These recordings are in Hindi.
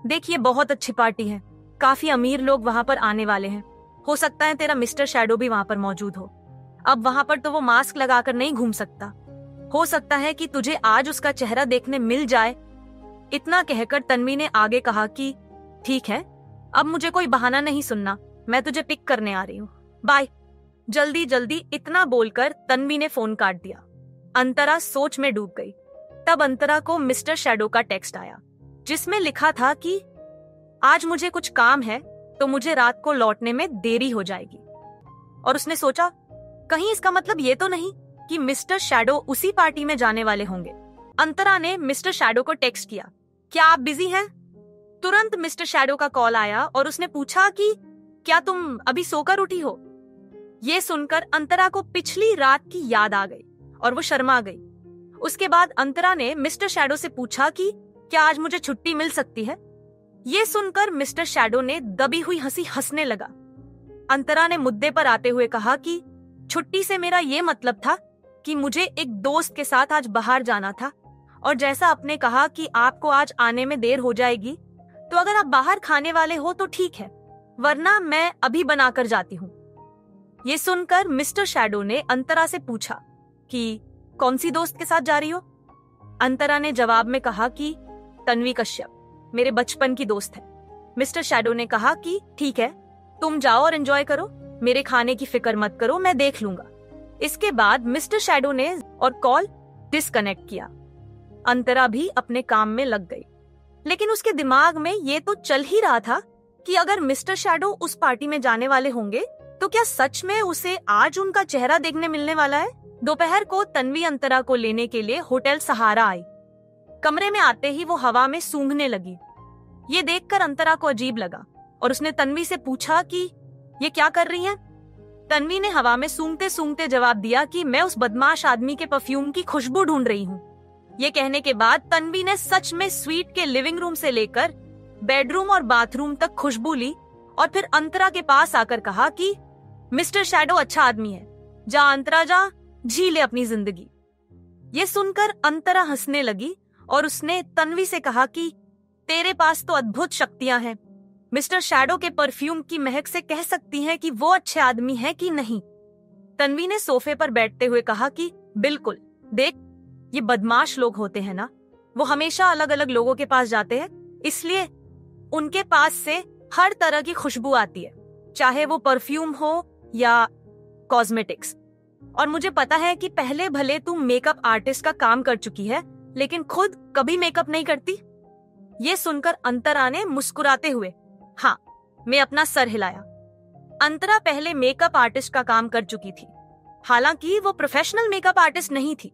देखिए बहुत अच्छी पार्टी है, काफी अमीर लोग वहां पर आने वाले हैं। हो सकता है तेरा मिस्टर शैडो भी वहां पर मौजूद हो। अब वहां पर तो वो मास्क लगाकर नहीं घूम सकता। हो सकता है कि तुझे आज उसका चेहरा देखने मिल जाए। इतना कहकर तन्वी ने आगे कहा कि ठीक है, अब मुझे कोई बहाना नहीं सुनना, मैं तुझे पिक करने आ रही हूँ, बाय। जल्दी जल्दी इतना बोलकर तन्वी ने फोन काट दिया। अंतरा सोच में डूब गई। तब अंतरा को मिस्टर शैडो का टेक्स्ट आया, जिसमें लिखा था कि आज मुझे कुछ काम है तो मुझे रात को लौटने में देरी हो जाएगी। और उसने सोचा, कहीं इसका मतलब ये तो नहीं कि मिस्टर शैडो उसी पार्टी में जाने वाले होंगे। अंतरा ने मिस्टर शैडो को टेक्स्ट किया, क्या आप बिजी हैं? तुरंत मिस्टर शैडो का कॉल आया और उसने पूछा कि क्या तुम अभी सोकर उठी हो? ये सुनकर अंतरा को पिछली रात की याद आ गई और वो शर्मा गई। उसके बाद अंतरा ने मिस्टर शैडो से पूछा कि क्या आज मुझे छुट्टी मिल सकती है? ये सुनकर मिस्टर शैडो ने दबी हुई हंसी हंसने लगा। अंतरा ने मुद्दे पर आते हुए कहा कि छुट्टी से मेरा ये मतलब था कि मुझे एक दोस्त के साथ आज बाहर जाना था, और जैसा आपने कहा कि आपको आज आने में देर हो जाएगी, तो अगर आप बाहर खाने वाले हो तो ठीक है, वरना मैं अभी बनाकर जाती हूँ। ये सुनकर मिस्टर शैडो ने अंतरा से पूछा कि कौन सी दोस्त के साथ जा रही हो? अंतरा ने जवाब में कहा कि तन्वी कश्यप, मेरे बचपन की दोस्त है। मिस्टर शैडो ने कहा कि ठीक है, तुम जाओ और एंजॉय करो, मेरे खाने की फिक्र मत करो, मैं देख लूंगा। इसके बाद मिस्टर शैडो ने और कॉल डिस्कनेक्ट किया। अंतरा भी अपने काम में लग गई, लेकिन उसके दिमाग में ये तो चल ही रहा था कि अगर मिस्टर शैडो उस पार्टी में जाने वाले होंगे तो क्या सच में उसे आज उनका चेहरा देखने मिलने वाला है? दोपहर को तन्वी अंतरा को लेने के लिए होटल सहारा आई। कमरे में आते ही वो हवा में सूंघने लगी। ये देखकर अंतरा को अजीब लगा और उसने तन्वी से पूछा कि ये क्या कर रही हैं? तन्वी ने हवा में सूंघते सूंघते जवाब दिया कि मैं उस बदमाश आदमी के परफ्यूम की खुशबू ढूंढ रही हूँ। ये कहने के बाद तन्वी ने सच में स्वीट के लिविंग रूम से लेकर बेडरूम और बाथरूम तक खुशबू ली और फिर अंतरा के पास आकर कहा कि मिस्टर शैडो अच्छा आदमी है, जा अंतरा जा, जी ले अपनी जिंदगी। ये सुनकर अंतरा हंसने लगी और उसने तन्वी से कहा कि तेरे पास तो अद्भुत शक्तियां हैं, मिस्टर शैडो के परफ्यूम की महक से कह सकती हैं कि वो अच्छे आदमी हैं कि नहीं। तन्वी ने सोफे पर बैठते हुए कहा कि बिल्कुल, देख ये बदमाश लोग होते हैं ना, वो हमेशा अलग अलग लोगों के पास जाते हैं, इसलिए उनके पास से हर तरह की खुशबू आती है, चाहे वो परफ्यूम हो या कॉस्मेटिक्स। और मुझे पता है कि पहले भले तुम मेकअप आर्टिस्ट का काम कर चुकी है, लेकिन खुद कभी मेकअप नहीं करती। ये सुनकर अंतरा ने मुस्कुराते हुए हाँ मैं अपना सर हिलाया। अंतरा पहले मेकअप आर्टिस्ट का काम कर चुकी थी। हालांकि वो प्रोफेशनल मेकअप आर्टिस्ट नहीं थी,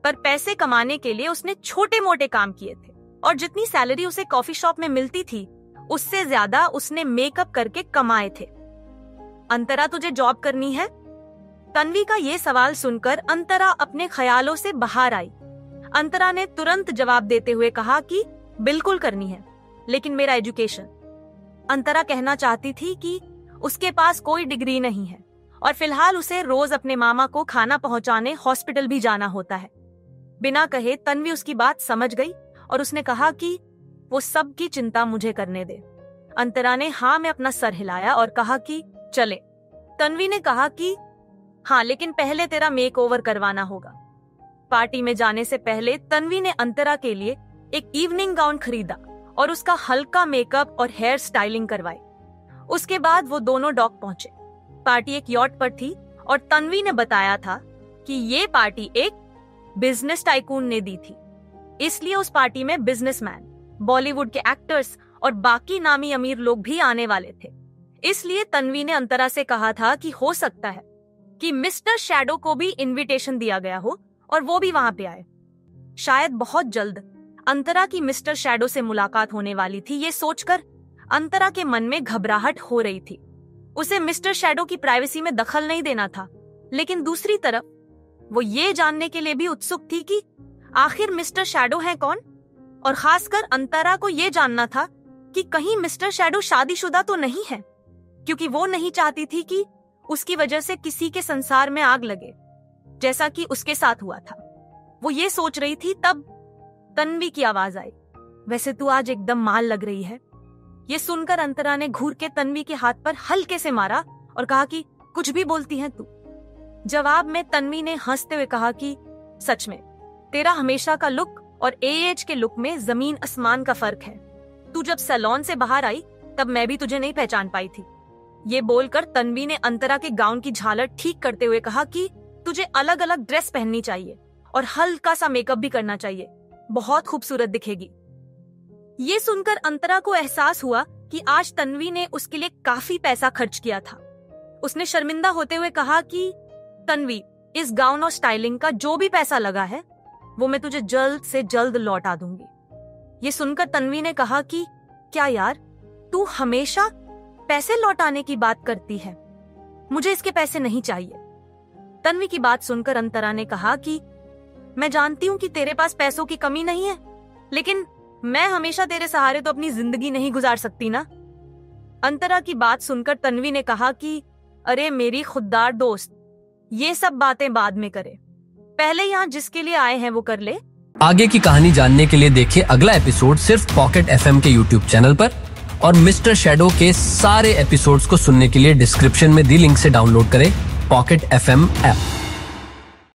पर पैसे कमाने के लिए उसने छोटे मोटे काम किए थे, और जितनी सैलरी उसे कॉफी शॉप में मिलती थी उससे ज्यादा उसने मेकअप करके कमाए थे। अंतरा तुझे जॉब करनी है? तन्वी का ये सवाल सुनकर अंतरा अपने ख्यालों से बाहर आई। अंतरा ने तुरंत जवाब देते हुए कहा कि बिल्कुल करनी है, लेकिन मेरा एजुकेशन। अंतरा कहना चाहती थी कि उसके पास कोई डिग्री नहीं है और फिलहाल उसे रोज अपने मामा को खाना पहुंचाने हॉस्पिटल भी जाना होता है। बिना कहे तन्वी उसकी बात समझ गई और उसने कहा कि वो सब की चिंता मुझे करने दे। अंतरा ने हाँ में अपना सर हिलाया और कहा कि चले। तन्वी ने कहा कि हाँ, लेकिन पहले तेरा मेकओवर करवाना होगा। पार्टी में जाने से पहले तन्वी ने अंतरा के लिए एक इवनिंग गाउन खरीदा और उसका हल्का मेकअप और हेयर स्टाइलिंग करवाई। उसके बाद वो दोनों डॉक पहुंचे। पार्टी एक यॉट पर थी और तन्वी ने बताया था कि ये पार्टी एक बिजनेस टाइकून ने दी थी, इसलिए उस पार्टी में बिजनेसमैन, बॉलीवुड के एक्टर्स और बाकी नामी अमीर लोग भी आने वाले थे। इसलिए तन्वी ने अंतरा से कहा था कि हो सकता है कि मिस्टर शैडो को भी इनविटेशन दिया गया हो और वो भी वहां पे आए। शायद बहुत जल्द अंतरा की मिस्टर शैडो से मुलाकात होने वाली थी। ये सोचकर अंतरा के मन में घबराहट हो रही थी। उसे मिस्टर शैडो की प्राइवेसी में दखल नहीं देना था, लेकिन दूसरी तरफ वो ये जानने के लिए भी उत्सुक थी कि आखिर मिस्टर शैडो है कौन, और खासकर अंतरा को ये जानना था कि कहीं मिस्टर शैडो शादीशुदा तो नहीं है, क्योंकि वो नहीं चाहती थी कि उसकी वजह से किसी के संसार में आग लगे, जैसा कि उसके साथ हुआ था। वो ये सोच रही थी, तब तन्वी की आवाज आई, वैसे तू आज एकदम माल लग रही है। ये सुनकर अंतरा ने घूर के तन्वी के हाथ पर हल्के से मारा और कहा कि कुछ भी बोलती है तू। जवाब में तन्वी ने हंसते हुए कहा कि सच में तेरा हमेशा का लुक और एएच के लुक में जमीन आसमान का फर्क है। तू जब सैलून से बाहर आई तब मैं भी तुझे नहीं पहचान पाई थी। ये बोलकर तन्वी ने अंतरा के गाउन की झालर ठीक करते हुए कहा कि तुझे अलग अलग ड्रेस पहननी चाहिए और हल्का सा मेकअप भी करना चाहिए, बहुत खूबसूरत दिखेगी। ये सुनकर अंतरा को एहसास हुआ कि आज तन्वी ने उसके लिए काफी पैसा खर्च किया था। उसने शर्मिंदा होते हुए कहा कि तन्वी, इस गाउन और स्टाइलिंग का जो भी पैसा लगा है वो मैं तुझे जल्द से जल्द लौटा दूंगी। ये सुनकर तन्वी ने कहा कि क्या यार, तू हमेशा पैसे लौटाने की बात करती है, मुझे इसके पैसे नहीं चाहिए। तन्वी की बात सुनकर अंतरा ने कहा कि मैं जानती हूं कि तेरे पास पैसों की कमी नहीं है, लेकिन मैं हमेशा तेरे सहारे तो अपनी जिंदगी नहीं गुजार सकती ना। अंतरा की बात सुनकर तन्वी ने कहा कि अरे मेरी खुददार दोस्त, ये सब बातें बाद में करे, पहले यहाँ जिसके लिए आए हैं वो कर ले। आगे की कहानी जानने के लिए देखिए अगला एपिसोड सिर्फ पॉकेट एफएम के यूट्यूब चैनल पर, और मिस्टर शैडो के सारे एपिसोड्स को सुनने के लिए डिस्क्रिप्शन में दी लिंक से डाउनलोड करें पॉकेट एफएम ऐप।